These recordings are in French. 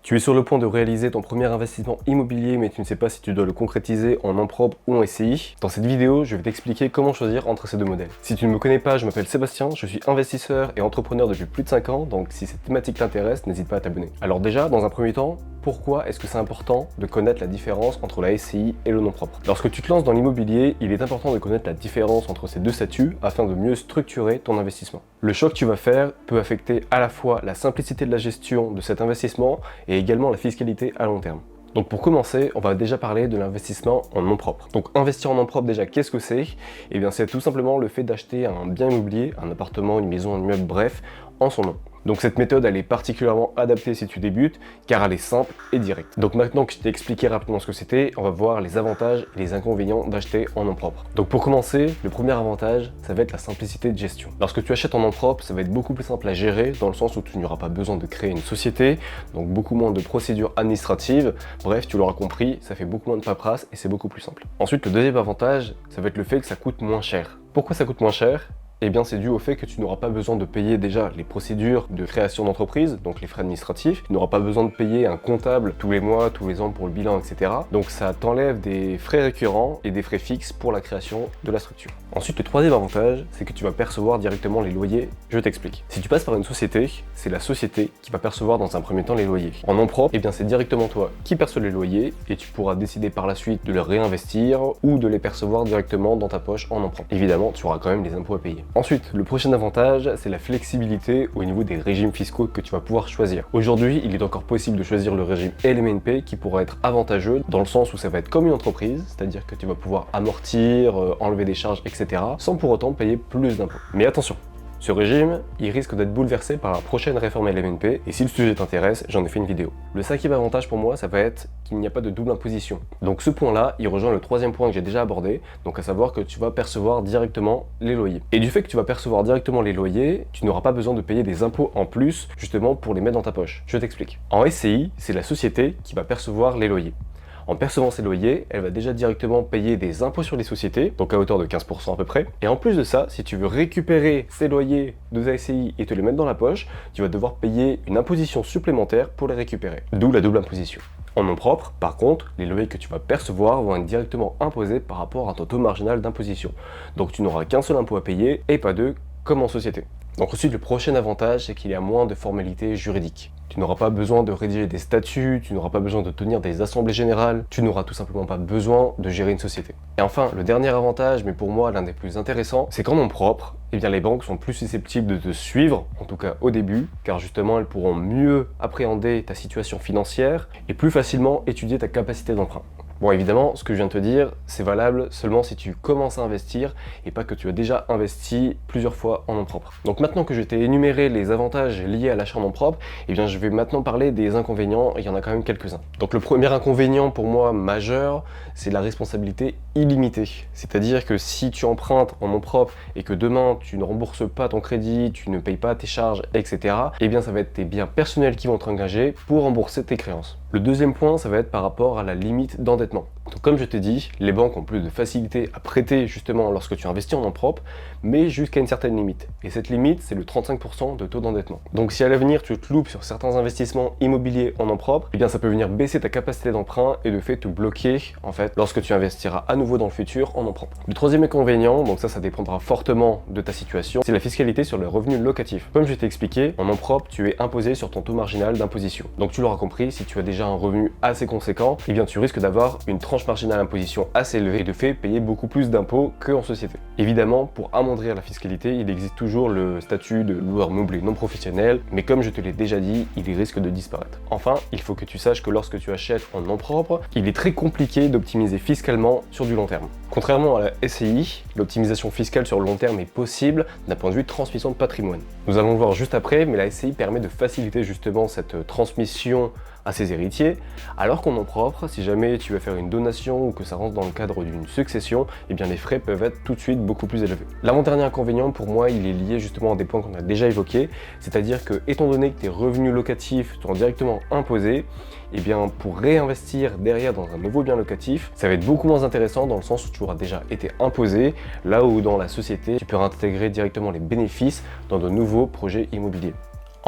Tu es sur le point de réaliser ton premier investissement immobilier mais tu ne sais pas si tu dois le concrétiser en nom propre ou en SCI. Dans cette vidéo, je vais t'expliquer comment choisir entre ces deux modèles. Si tu ne me connais pas, je m'appelle Sébastien, je suis investisseur et entrepreneur depuis plus de 5 ans, donc si cette thématique t'intéresse, n'hésite pas à t'abonner. Alors déjà, dans un premier temps, pourquoi est-ce que c'est important de connaître la différence entre la SCI et le nom propre? Lorsque tu te lances dans l'immobilier, il est important de connaître la différence entre ces deux statuts afin de mieux structurer ton investissement. Le choix que tu vas faire peut affecter à la fois la simplicité de la gestion de cet investissement et également la fiscalité à long terme. Donc pour commencer, on va déjà parler de l'investissement en nom propre. Donc investir en nom propre déjà, qu'est-ce que c'est? Eh bien c'est tout simplement le fait d'acheter un bien immobilier, un appartement, une maison, un immeuble, bref, en son nom. Donc cette méthode, elle est particulièrement adaptée si tu débutes, car elle est simple et directe. Donc maintenant que je t'ai expliqué rapidement ce que c'était, on va voir les avantages et les inconvénients d'acheter en nom propre. Donc pour commencer, le premier avantage, ça va être la simplicité de gestion. Lorsque tu achètes en nom propre, ça va être beaucoup plus simple à gérer, dans le sens où tu n'auras pas besoin de créer une société, donc beaucoup moins de procédures administratives. Bref, tu l'auras compris, ça fait beaucoup moins de paperasse et c'est beaucoup plus simple. Ensuite, le deuxième avantage, ça va être le fait que ça coûte moins cher. Pourquoi ça coûte moins cher? Eh bien c'est dû au fait que tu n'auras pas besoin de payer déjà les procédures de création d'entreprise, donc les frais administratifs, tu n'auras pas besoin de payer un comptable tous les mois, tous les ans pour le bilan, etc. Donc ça t'enlève des frais récurrents et des frais fixes pour la création de la structure. Ensuite, le troisième avantage, c'est que tu vas percevoir directement les loyers. Je t'explique. Si tu passes par une société, c'est la société qui va percevoir dans un premier temps les loyers. En nom propre, eh bien c'est directement toi qui perçois les loyers et tu pourras décider par la suite de les réinvestir ou de les percevoir directement dans ta poche en nom propre. Évidemment, tu auras quand même des impôts à payer. Ensuite, le prochain avantage, c'est la flexibilité au niveau des régimes fiscaux que tu vas pouvoir choisir. Aujourd'hui, il est encore possible de choisir le régime LMNP qui pourra être avantageux dans le sens où ça va être comme une entreprise, c'est-à-dire que tu vas pouvoir amortir, enlever des charges, etc. sans pour autant payer plus d'impôts. Mais attention, ce régime, il risque d'être bouleversé par la prochaine réforme LMNP et si le sujet t'intéresse, j'en ai fait une vidéo. Le cinquième avantage pour moi, ça va être qu'il n'y a pas de double imposition. Donc ce point-là, il rejoint le troisième point que j'ai déjà abordé, donc à savoir que tu vas percevoir directement les loyers. Et du fait que tu vas percevoir directement les loyers, tu n'auras pas besoin de payer des impôts en plus, justement pour les mettre dans ta poche. Je t'explique. En SCI, c'est la société qui va percevoir les loyers. En percevant ses loyers, elle va déjà directement payer des impôts sur les sociétés, donc à hauteur de 15% à peu près. Et en plus de ça, si tu veux récupérer ces loyers de ta SCI et te les mettre dans la poche, tu vas devoir payer une imposition supplémentaire pour les récupérer. D'où la double imposition. En nom propre, par contre, les loyers que tu vas percevoir vont être directement imposés par rapport à ton taux marginal d'imposition. Donc tu n'auras qu'un seul impôt à payer et pas deux comme en société. Donc ensuite, le prochain avantage, c'est qu'il y a moins de formalités juridiques. Tu n'auras pas besoin de rédiger des statuts, tu n'auras pas besoin de tenir des assemblées générales, tu n'auras tout simplement pas besoin de gérer une société. Et enfin, le dernier avantage, mais pour moi l'un des plus intéressants, c'est qu'en nom propre, eh bien les banques sont plus susceptibles de te suivre, en tout cas au début, car justement elles pourront mieux appréhender ta situation financière et plus facilement étudier ta capacité d'emprunt. Bon, évidemment, ce que je viens de te dire, c'est valable seulement si tu commences à investir et pas que tu as déjà investi plusieurs fois en nom propre. Donc maintenant que je t'ai énuméré les avantages liés à l'achat en nom propre, eh bien je vais maintenant parler des inconvénients, et il y en a quand même quelques-uns. Donc le premier inconvénient pour moi majeur, c'est la responsabilité illimitée. C'est-à-dire que si tu empruntes en nom propre et que demain tu ne rembourses pas ton crédit, tu ne payes pas tes charges, etc., eh bien ça va être tes biens personnels qui vont t'engager pour rembourser tes créances. Le deuxième point, ça va être par rapport à la limite d'endettement. Donc comme je t'ai dit, les banques ont plus de facilité à prêter justement lorsque tu investis en nom propre, mais jusqu'à une certaine limite. Et cette limite, c'est le 35% de taux d'endettement. Donc si à l'avenir tu te loupes sur certains investissements immobiliers en nom propre, eh bien ça peut venir baisser ta capacité d'emprunt et de fait te bloquer en fait lorsque tu investiras à nouveau dans le futur en nom propre. Le troisième inconvénient, donc ça dépendra fortement de ta situation, c'est la fiscalité sur les revenus locatifs. Comme je t'ai expliqué, en nom propre, tu es imposé sur ton taux marginal d'imposition. Donc tu l'auras compris, si tu as déjà un revenu assez conséquent, eh bien tu risques d'avoir une tranche marginale d'imposition assez élevée et de fait payer beaucoup plus d'impôts qu'en société. Évidemment, pour amoindrir la fiscalité, il existe toujours le statut de loueur meublé non professionnel, mais comme je te l'ai déjà dit, il risque de disparaître. Enfin, il faut que tu saches que lorsque tu achètes en nom propre, il est très compliqué d'optimiser fiscalement sur du long terme. Contrairement à la SCI, l'optimisation fiscale sur le long terme est possible d'un point de vue de transmission de patrimoine. Nous allons le voir juste après, mais la SCI permet de faciliter justement cette transmission à ses héritiers, alors qu'en nom propre, si jamais tu veux faire une donation ou que ça rentre dans le cadre d'une succession, eh bien les frais peuvent être tout de suite beaucoup plus élevés. L'avant-dernier inconvénient pour moi, il est lié justement à des points qu'on a déjà évoqués, c'est-à-dire que étant donné que tes revenus locatifs sont directement imposés, eh bien pour réinvestir derrière dans un nouveau bien locatif, ça va être beaucoup moins intéressant dans le sens où tu auras déjà été imposé, là où dans la société, tu peux intégrer directement les bénéfices dans de nouveaux projets immobiliers.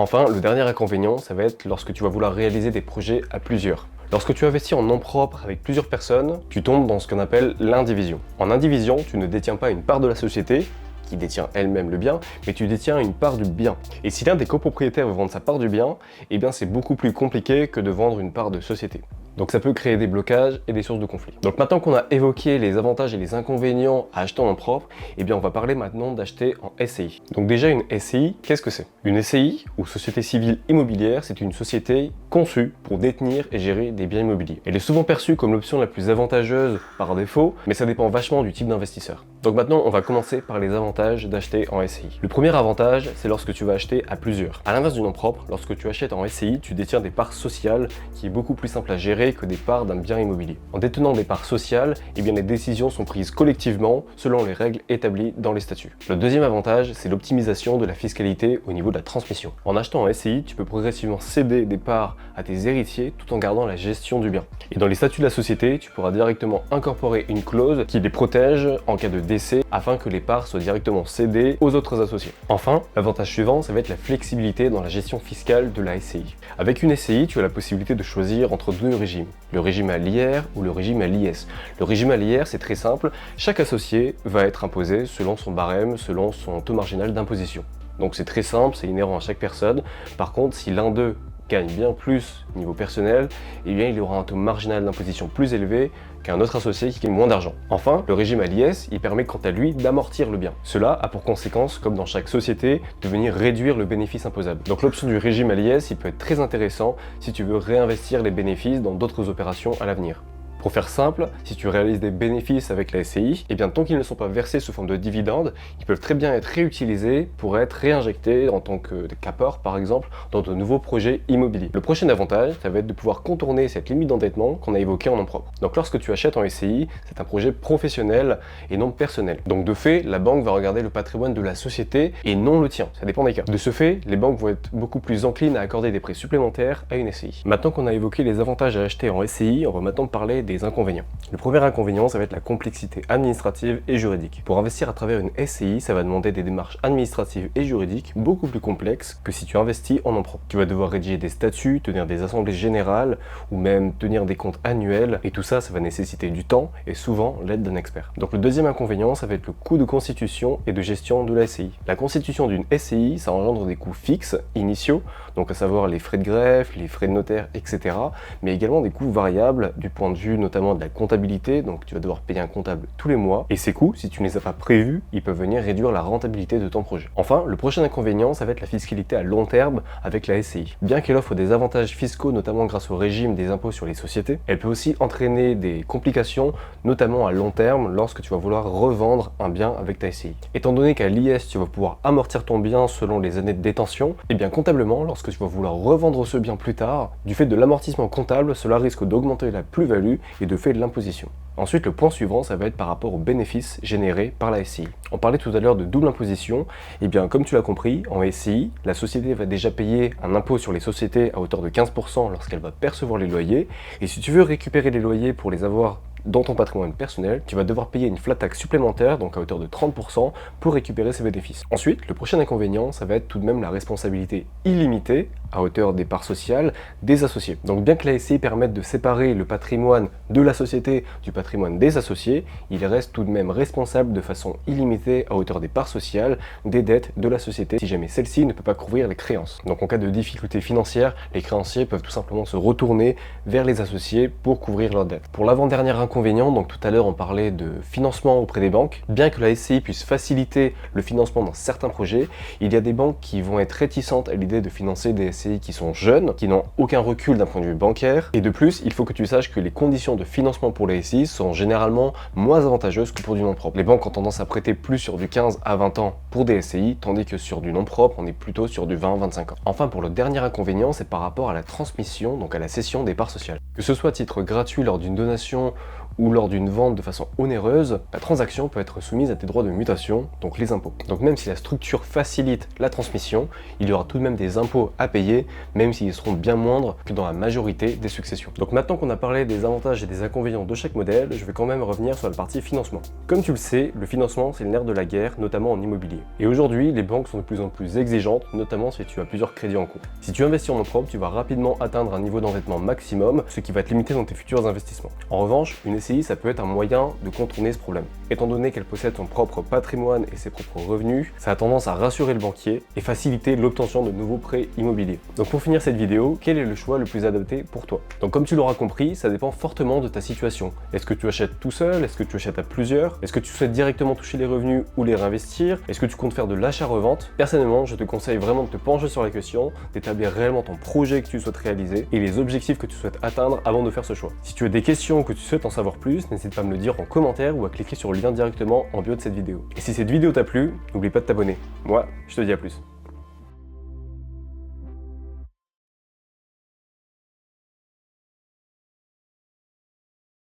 Enfin, le dernier inconvénient, ça va être lorsque tu vas vouloir réaliser des projets à plusieurs. Lorsque tu investis en nom propre avec plusieurs personnes, tu tombes dans ce qu'on appelle l'indivision. En indivision, tu ne détiens pas une part de la société, qui détient elle-même le bien, mais tu détiens une part du bien. Et si l'un des copropriétaires veut vendre sa part du bien, eh bien c'est beaucoup plus compliqué que de vendre une part de société. Donc ça peut créer des blocages et des sources de conflits. Donc maintenant qu'on a évoqué les avantages et les inconvénients à acheter en nom propre, eh bien on va parler maintenant d'acheter en SCI. Donc déjà une SCI, qu'est-ce que c'est? Une SCI, ou Société Civile Immobilière, c'est une société conçue pour détenir et gérer des biens immobiliers. Elle est souvent perçue comme l'option la plus avantageuse par défaut, mais ça dépend vachement du type d'investisseur. Donc maintenant on va commencer par les avantages d'acheter en SCI. Le premier avantage, c'est lorsque tu vas acheter à plusieurs. À l'inverse du nom propre, lorsque tu achètes en SCI, tu détiens des parts sociales qui est beaucoup plus simple à gérer que des parts d'un bien immobilier. En détenant des parts sociales, eh bien les décisions sont prises collectivement selon les règles établies dans les statuts. Le deuxième avantage, c'est l'optimisation de la fiscalité au niveau de la transmission. En achetant en SCI, tu peux progressivement céder des parts à tes héritiers tout en gardant la gestion du bien. Et dans les statuts de la société, tu pourras directement incorporer une clause qui les protège en cas de décès afin que les parts soient directement cédées aux autres associés. Enfin, l'avantage suivant, ça va être la flexibilité dans la gestion fiscale de la SCI. Avec une SCI, tu as la possibilité de choisir entre deux régimes, le régime à l'IR ou le régime à l'IS. Le régime à l'IR, c'est très simple, chaque associé va être imposé selon son barème, selon son taux marginal d'imposition. Donc c'est très simple, c'est inhérent à chaque personne. Par contre, si l'un d'eux gagne bien plus niveau personnel, eh bien il aura un taux marginal d'imposition plus élevé qu'un autre associé qui gagne moins d'argent. Enfin, le régime à l'IS, il permet quant à lui d'amortir le bien. Cela a pour conséquence, comme dans chaque société, de venir réduire le bénéfice imposable. Donc l'option du régime à l'IS, il peut être très intéressant si tu veux réinvestir les bénéfices dans d'autres opérations à l'avenir. Pour faire simple, si tu réalises des bénéfices avec la SCI, eh bien tant qu'ils ne sont pas versés sous forme de dividendes, ils peuvent très bien être réutilisés pour être réinjectés en tant qu'apport par exemple dans de nouveaux projets immobiliers. Le prochain avantage, ça va être de pouvoir contourner cette limite d'endettement qu'on a évoquée en nom propre. Donc lorsque tu achètes en SCI, c'est un projet professionnel et non personnel. Donc de fait, la banque va regarder le patrimoine de la société et non le tien, ça dépend des cas. De ce fait, les banques vont être beaucoup plus enclines à accorder des prêts supplémentaires à une SCI. Maintenant qu'on a évoqué les avantages à acheter en SCI, on va maintenant parler des inconvénients. Le premier inconvénient, ça va être la complexité administrative et juridique. Pour investir à travers une SCI, ça va demander des démarches administratives et juridiques beaucoup plus complexes que si tu investis en nom propre. Tu vas devoir rédiger des statuts, tenir des assemblées générales ou même tenir des comptes annuels et tout ça, ça va nécessiter du temps et souvent l'aide d'un expert. Donc le deuxième inconvénient, ça va être le coût de constitution et de gestion de la SCI. La constitution d'une SCI, ça engendre des coûts fixes, initiaux, donc à savoir les frais de greffe, les frais de notaire, etc. mais également des coûts variables du point de vue notamment de la comptabilité, donc tu vas devoir payer un comptable tous les mois, et ces coûts, si tu ne les as pas prévus, ils peuvent venir réduire la rentabilité de ton projet. Enfin, le prochain inconvénient, ça va être la fiscalité à long terme avec la SCI. Bien qu'elle offre des avantages fiscaux, notamment grâce au régime des impôts sur les sociétés, elle peut aussi entraîner des complications, notamment à long terme, lorsque tu vas vouloir revendre un bien avec ta SCI. Étant donné qu'à l'IS, tu vas pouvoir amortir ton bien selon les années de détention, et bien comptablement, lorsque tu vas vouloir revendre ce bien plus tard, du fait de l'amortissement comptable, cela risque d'augmenter la plus-value et de fait de l'imposition. Ensuite, le point suivant, ça va être par rapport aux bénéfices générés par la SCI. On parlait tout à l'heure de double imposition, et bien comme tu l'as compris, en SCI, la société va déjà payer un impôt sur les sociétés à hauteur de 15% lorsqu'elle va percevoir les loyers, et si tu veux récupérer les loyers pour les avoir dans ton patrimoine personnel, tu vas devoir payer une flat tax supplémentaire, donc à hauteur de 30%, pour récupérer ces bénéfices. Ensuite, le prochain inconvénient, ça va être tout de même la responsabilité illimitée, à hauteur des parts sociales, des associés. Donc bien que la SCI permette de séparer le patrimoine de la société du patrimoine des associés, il reste tout de même responsable de façon illimitée à hauteur des parts sociales, des dettes de la société, si jamais celle-ci ne peut pas couvrir les créances. Donc en cas de difficulté financière, les créanciers peuvent tout simplement se retourner vers les associés pour couvrir leurs dettes. Pour l'avant-dernier inconvénient, donc tout à l'heure on parlait de financement auprès des banques, bien que la SCI puisse faciliter le financement dans certains projets, il y a des banques qui vont être réticentes à l'idée de financer des SCI qui sont jeunes, qui n'ont aucun recul d'un point de vue bancaire, et de plus, il faut que tu saches que les conditions de financement pour les SCI sont généralement moins avantageuses que pour du nom propre. Les banques ont tendance à prêter plus sur du 15 à 20 ans pour des SCI, tandis que sur du nom propre, on est plutôt sur du 20-25 ans. Enfin, pour le dernier inconvénient, c'est par rapport à la transmission, donc à la cession des parts sociales. Que ce soit à titre gratuit lors d'une donation ou lors d'une vente de façon onéreuse, la transaction peut être soumise à tes droits de mutation, donc les impôts. Donc même si la structure facilite la transmission, il y aura tout de même des impôts à payer, même s'ils seront bien moindres que dans la majorité des successions. Donc maintenant qu'on a parlé des avantages et des inconvénients de chaque modèle, je vais quand même revenir sur la partie financement. Comme tu le sais, le financement c'est le nerf de la guerre, notamment en immobilier. Et aujourd'hui, les banques sont de plus en plus exigeantes, notamment si tu as plusieurs crédits en cours. Si tu investis en nom propre, tu vas rapidement atteindre un niveau d'endettement maximum, ce qui va te limiter dans tes futurs investissements. En revanche, une SCI, ça peut être un moyen de contourner ce problème. Étant donné qu'elle possède son propre patrimoine et ses propres revenus, ça a tendance à rassurer le banquier et faciliter l'obtention de nouveaux prêts immobiliers. Donc pour finir cette vidéo, quel est le choix le plus adapté pour toi? Donc comme tu l'auras compris, ça dépend fortement de ta situation. Est-ce que tu achètes tout seul? Est-ce que tu achètes à plusieurs? Est-ce que tu souhaites directement toucher les revenus ou les réinvestir? Est-ce que tu comptes faire de l'achat-revente? Personnellement, je te conseille vraiment de te pencher sur la question, d'établir réellement ton projet que tu souhaites réaliser et les objectifs que tu souhaites atteindre avant de faire ce choix. Si tu as des questions ou que tu souhaites en savoir plus, n'hésite pas à me le dire en commentaire ou à cliquer sur le lien directement en bio de cette vidéo. Et si cette vidéo t'a plu, n'oublie pas de t'abonner. Moi, je te dis à plus.